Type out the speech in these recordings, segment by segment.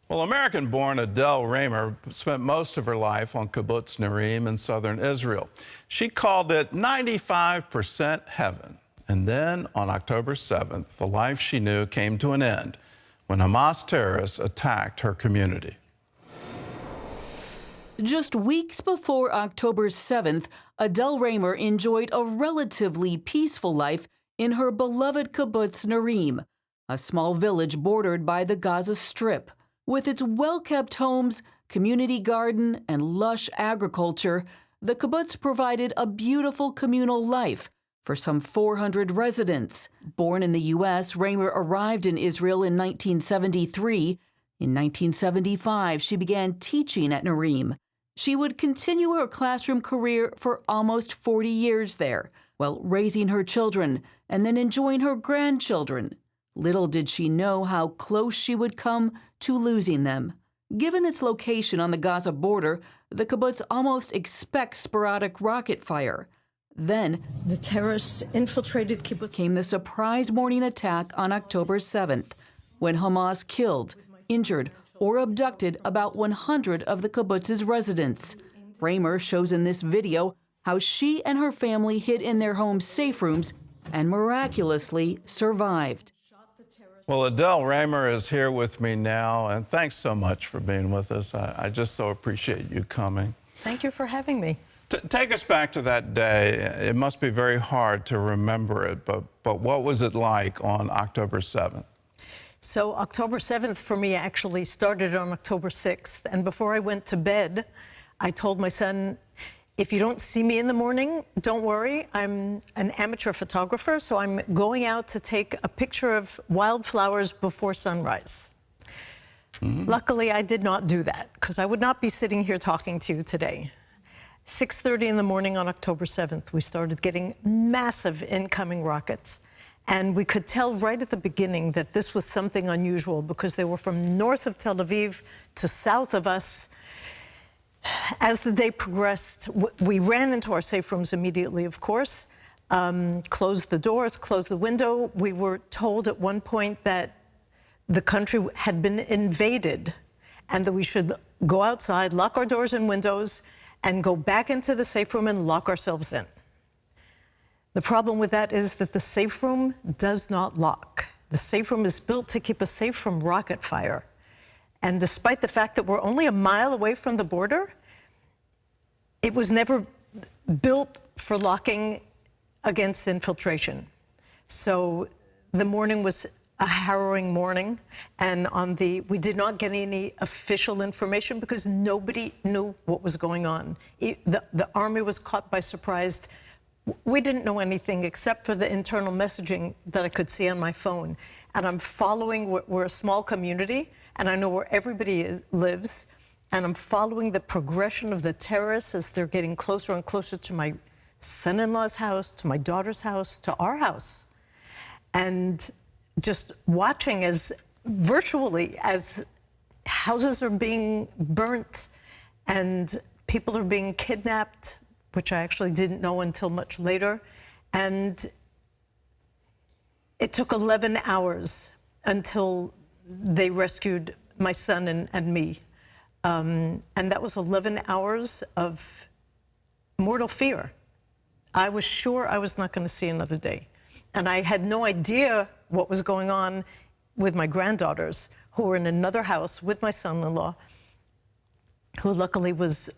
Well, American-born Adele Raemer spent most of her life on kibbutz Nirim in southern Israel. She called it 95% heaven. And then on October 7th, the life she knew came to an end when Hamas terrorists attacked her community. Just weeks before October 7th, Adele Raemer enjoyed a relatively peaceful life in her beloved kibbutz Nirim, a small village bordered by the Gaza Strip. With its well-kept homes, community garden, and lush agriculture, the kibbutz provided a beautiful communal life for some 400 residents. Born in the U.S., Raemer arrived in Israel in 1973. In 1975, she began teaching at Nirim. She would continue her classroom career for almost 40 years there, while raising her children and then enjoying her grandchildren. Little did she know how close she would come to losing them. Given its location on the Gaza border, the kibbutz almost expects sporadic rocket fire. Then, the terrorists infiltrated kibbutz. Came the surprise morning attack on October 7th, when Hamas killed, injured, or abducted about 100 of the kibbutz's residents. Raemer shows in this video how she and her family hid in their home's safe rooms and miraculously survived. Well, Adele Raemer is here with me now, and thanks so much for being with us. I just so appreciate you coming. Thank you for having me. Take us back to that day. It must be very hard to remember it, but what was it like on October 7th? So October 7th for me actually started on October 6th. And before I went to bed, I told my son, if you don't see me in the morning, don't worry. I'm an amateur photographer, so I'm going out to take a picture of wildflowers before sunrise. Luckily, I did not do that, because I would not be sitting here talking to you today. 6:30 in the morning on October 7th, we started getting massive incoming rockets. And we could tell right at the beginning that this was something unusual, because they were from north of Tel Aviv to south of us. As the day progressed, we ran into our safe rooms immediately, of course, closed the doors, closed the window. We were told at one point that the country had been invaded and that we should go outside, lock our doors and windows, and go back into the safe room and lock ourselves in. The problem with that is that the safe room does not lock. The safe room is built to keep us safe from rocket fire. And despite the fact that we're only a mile away from the border, it was never built for locking against infiltration. So the morning was a harrowing morning, and we did not get any official information because nobody knew what was going on. The army was caught by surprise. We didn't know anything except for the internal messaging that I could see on my phone. And I'm following, we're a small community, and I know where everybody lives, and I'm following the progression of the terrorists as they're getting closer and closer to my son-in-law's house, to my daughter's house, to our house. And just watching as virtually as houses are being burnt and people are being kidnapped, which I actually didn't know until much later. And it took 11 hours until they rescued my son and me. And that was 11 hours of mortal fear. I was sure I was not going to see another day. And I had no idea what was going on with my granddaughters, who were in another house with my son-in-law, who luckily was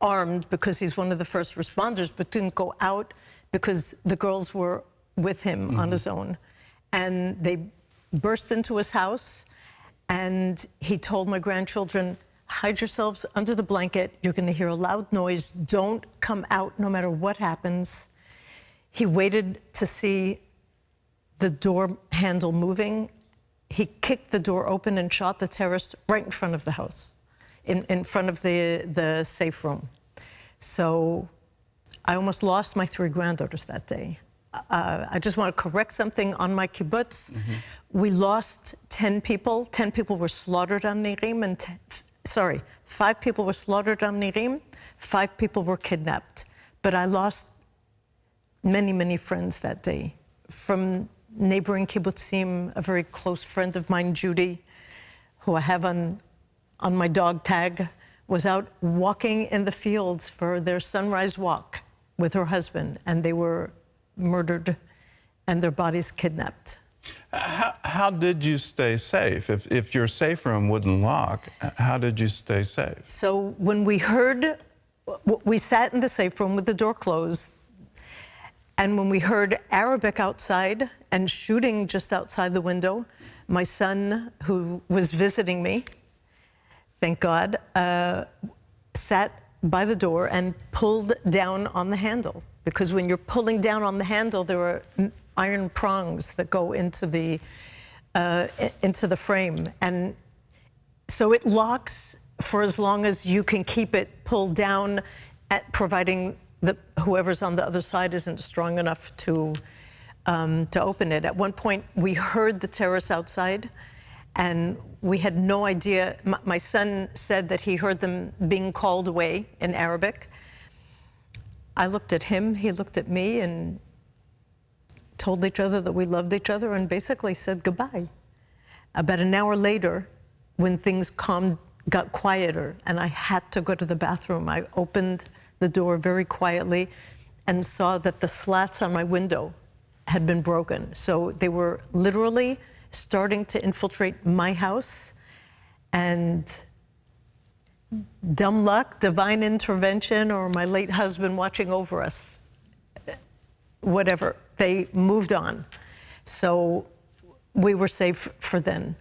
armed because he's one of the first responders, but didn't go out because the girls were with him on his own. And they burst into his house, and he told my grandchildren, hide yourselves under the blanket. You're going to hear a loud noise. Don't come out no matter what happens. He waited to see the door handle moving. He kicked the door open and shot the terrorist right in front of the house, in front of the safe room. So I almost lost my 3 granddaughters that day. I just want to correct something on my kibbutz. We lost 10 people. 10 people were slaughtered on Nirim, and 5 people were slaughtered on Nirim. 5 people were kidnapped. But I lost many, many friends that day. From neighboring kibbutzim, a very close friend of mine, Judy, who I have on on my dog tag, was out walking in the fields for their sunrise walk with her husband, and they were murdered and their bodies kidnapped. How did you stay safe? If your safe room wouldn't lock, how did you stay safe? So when we heard, we sat in the safe room with the door closed, and when we heard Arabic outside and shooting just outside the window, my son, who was visiting me, thank God, sat by the door and pulled down on the handle. Because when you're pulling down on the handle, there are iron prongs that go into the frame. And so it locks for as long as you can keep it pulled down, providing that whoever's on the other side isn't strong enough to open it. At one point, we heard the terrorists outside, and we had no idea. My son said that he heard them being called away in Arabic. I looked at him, he looked at me, and told each other that we loved each other and basically said goodbye. About an hour later, when things got quieter, and I had to go to the bathroom, I opened the door very quietly and saw that the slats on my window had been broken. So they were literally starting to infiltrate my house, and dumb luck, divine intervention, or my late husband watching over us, whatever, they moved on. So we were safe for then.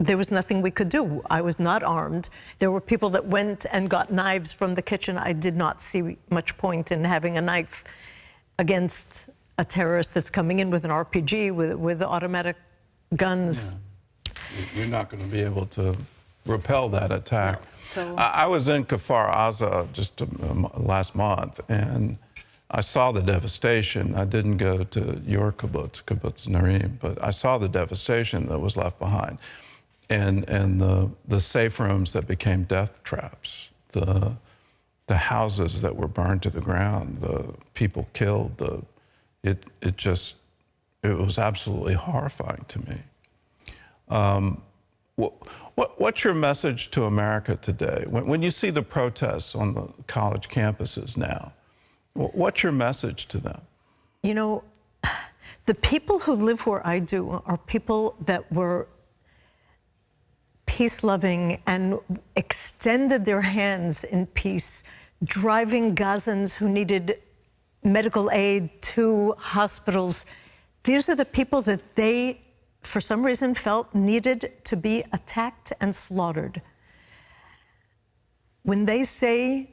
There was nothing we could do. I was not armed. There were people that went and got knives from the kitchen. I did not see much point in having a knife against a terrorist that's coming in with an RPG, with automatic guns. Yeah. You're not going to be able to repel that attack. No. So I was in Kfar Aza just last month, and I saw the devastation. I didn't go to your kibbutz, Kibbutz Nirim, but I saw the devastation that was left behind, and the safe rooms that became death traps, the houses that were burned to the ground, the people killed. It was absolutely horrifying to me. What's your message to America today? When you see the protests on the college campuses now, what's your message to them? You know, the people who live where I do are people that were peace-loving and extended their hands in peace, driving Gazans who needed medical aid to hospitals. These are the people that they, for some reason, felt needed to be attacked and slaughtered. When they say,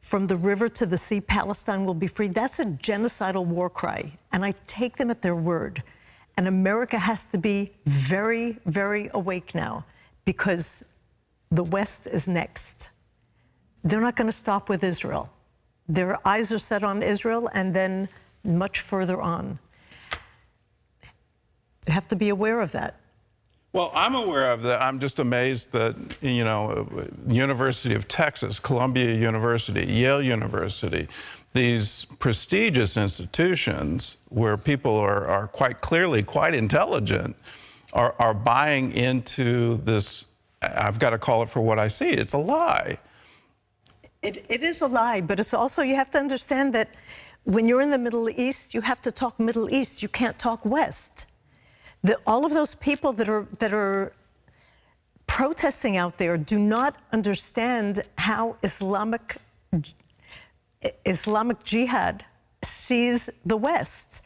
from the river to the sea, Palestine will be free, that's a genocidal war cry, and I take them at their word. And America has to be very, very awake now, because the West is next. They're not going to stop with Israel. Their eyes are set on Israel and then much further on. You have to be aware of that. Well, I'm aware of that. I'm just amazed that, you know, University of Texas, Columbia University, Yale University, these prestigious institutions where people are quite clearly quite intelligent are buying into this. I've got to call it for what I see. It's a lie. It is a lie, but it's also, you have to understand that when you're in the Middle East, you have to talk Middle East. You can't talk West. All of those people that are protesting out there do not understand how Islamic Jihad sees the West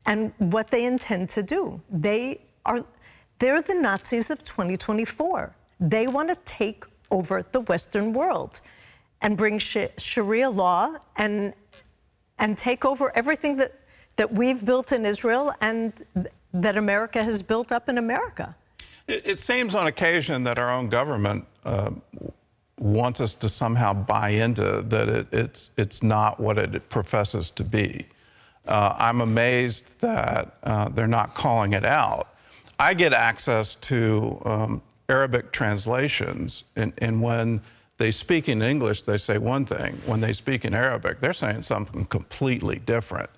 and what they intend to do. They're the Nazis of 2024. They want to take over the Western world and bring Sharia law and take over everything that we've built in Israel and that America has built up in America. It seems on occasion that our own government wants us to somehow buy into that it's not what it professes to be. I'm amazed that they're not calling it out. I get access to Arabic translations, and when they speak in English, they say one thing. When they speak in Arabic, they're saying something completely different.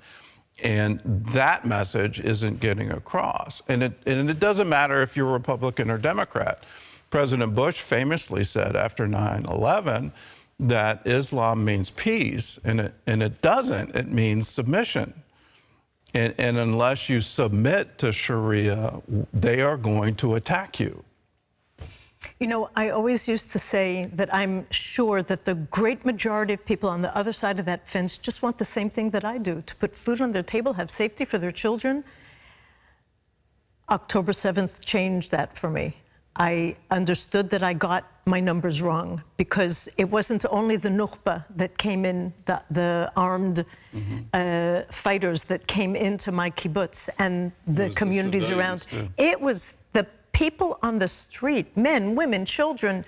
And that message isn't getting across. And it doesn't matter if you're Republican or Democrat. President Bush famously said after 9/11 that Islam means peace, and it doesn't. It means submission. And unless you submit to Sharia, they are going to attack you. You know, I always used to say that I'm sure that the great majority of people on the other side of that fence just want the same thing that I do, to put food on their table, have safety for their children. October 7th changed that for me. I understood that I got my numbers wrong, because it wasn't only the Nukhba that came in, the armed fighters that came into my kibbutz and the communities around. It was the people on the street, men, women, children,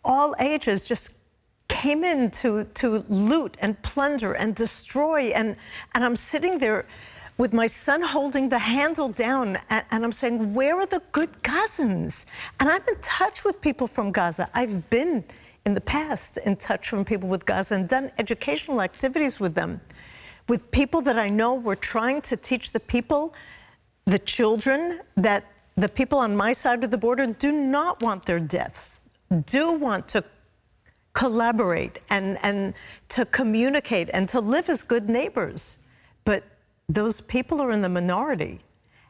all ages, just came in to loot and plunder and destroy. And I'm sitting there with my son holding the handle down, and I'm saying, where are the good Gazans? And I'm in touch with people from Gaza. I've been, in the past, in touch with people with Gaza and done educational activities with them. With people that I know, we're trying to teach the people, the children, that the people on my side of the border do not want their deaths, do want to collaborate and to communicate and to live as good neighbors. But those people are in the minority.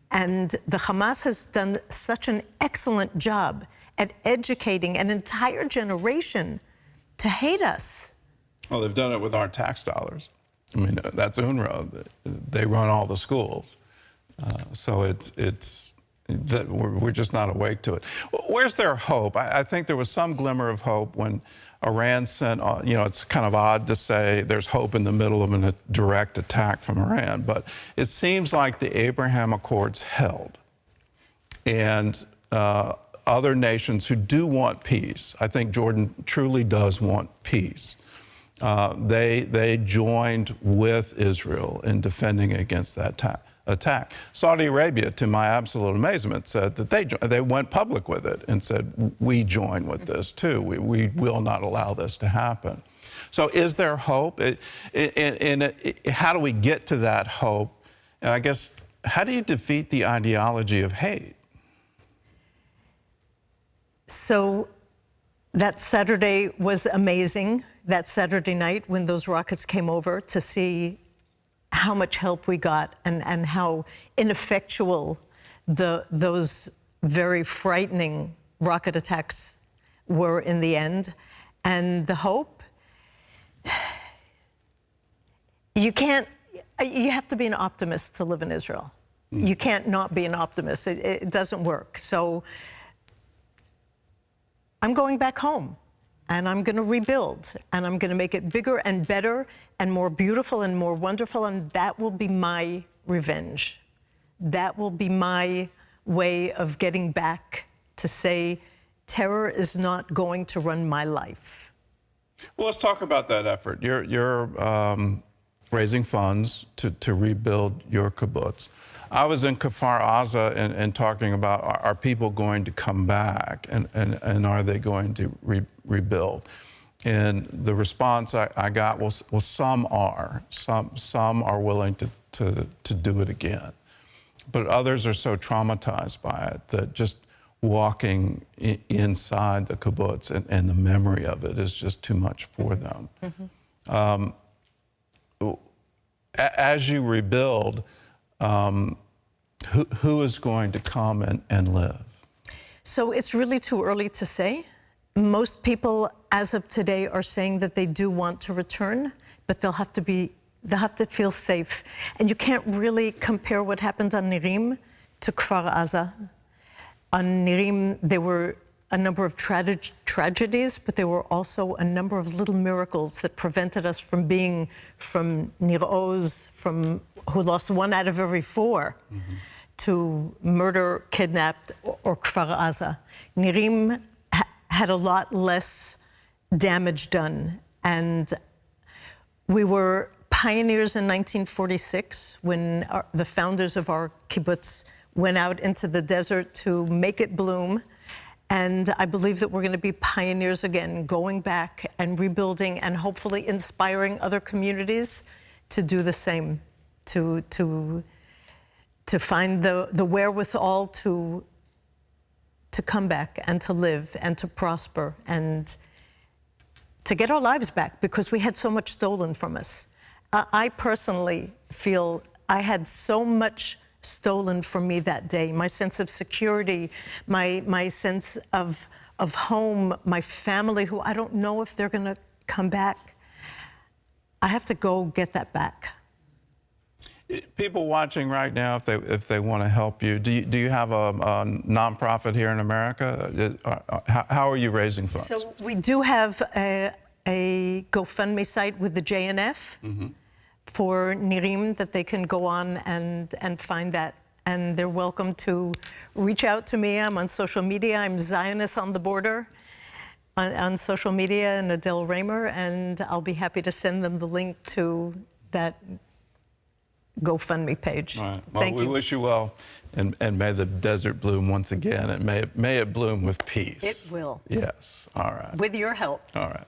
And the Hamas has done such an excellent job at educating an entire generation to hate us. Well, they've done it with our tax dollars. I mean, that's UNRWA. They run all the schools. So we're just not awake to it. Where's their hope? I think there was some glimmer of hope when Iran sent, it's kind of odd to say there's hope in the middle of a direct attack from Iran, but it seems like the Abraham Accords held. And other nations who do want peace, I think Jordan truly does want peace, they joined with Israel in defending against that attack. Saudi Arabia, to my absolute amazement, said that they went public with it and said, we join with this too. We will not allow this to happen. So is there hope? How do we get to that hope? And I guess, how do you defeat the ideology of hate? So that Saturday was amazing, that Saturday night when those rockets came over, to see how much help we got and how ineffectual those very frightening rocket attacks were in the end. And the hope, you have to be an optimist to live in Israel. You can't not be an optimist. It doesn't work. So I'm going back home. And I'm going to rebuild, and I'm going to make it bigger and better and more beautiful and more wonderful, and that will be my revenge. That will be my way of getting back to say, terror is not going to run my life. Well, let's talk about that effort. You're raising funds to rebuild your kibbutz. I was in Kfar Aza and talking about, are people going to come back and are they going to rebuild? And the response I got was, well, some are. Some are willing to do it again. But others are so traumatized by it that just walking inside the kibbutz and the memory of it is just too much for them. As you rebuild, who is going to come and live? So it's really too early to say. Most people, as of today, are saying that they do want to return, but they'll have to feel safe. And you can't really compare what happened on Nirim to Kfar Aza. On Nirim, there were a number of tragedies, but there were also a number of little miracles that prevented us from being from Nir Oz, who lost 1 out of every 4, to murder, kidnapped, or Kfar Aza. Nirim had a lot less damage done. And we were pioneers in 1946 when the founders of our kibbutz went out into the desert to make it bloom. And I believe that we're going to be pioneers again, going back and rebuilding and hopefully inspiring other communities to do the same, to find the wherewithal to to come back and to live and to prosper and to get our lives back, because we had so much stolen from us. I personally feel I had so much stolen from me that day. My sense of security, my sense of home, my family, who I don't know if they're going to come back. I have to go get that back. People watching right now, if they want to help you, do you have a nonprofit here in America? How are you raising funds? So we do have a GoFundMe site with the JNF for Nirim that they can go on and find that. And they're welcome to reach out to me. I'm on social media. I'm Zionist on the Border on social media, and Adele Raemer, and I'll be happy to send them the link to that GoFundMe page. All right. Well, Thank we you. wish you well, and may the desert bloom once again, and may it bloom with peace. It will. Yes. All right. With your help. All right.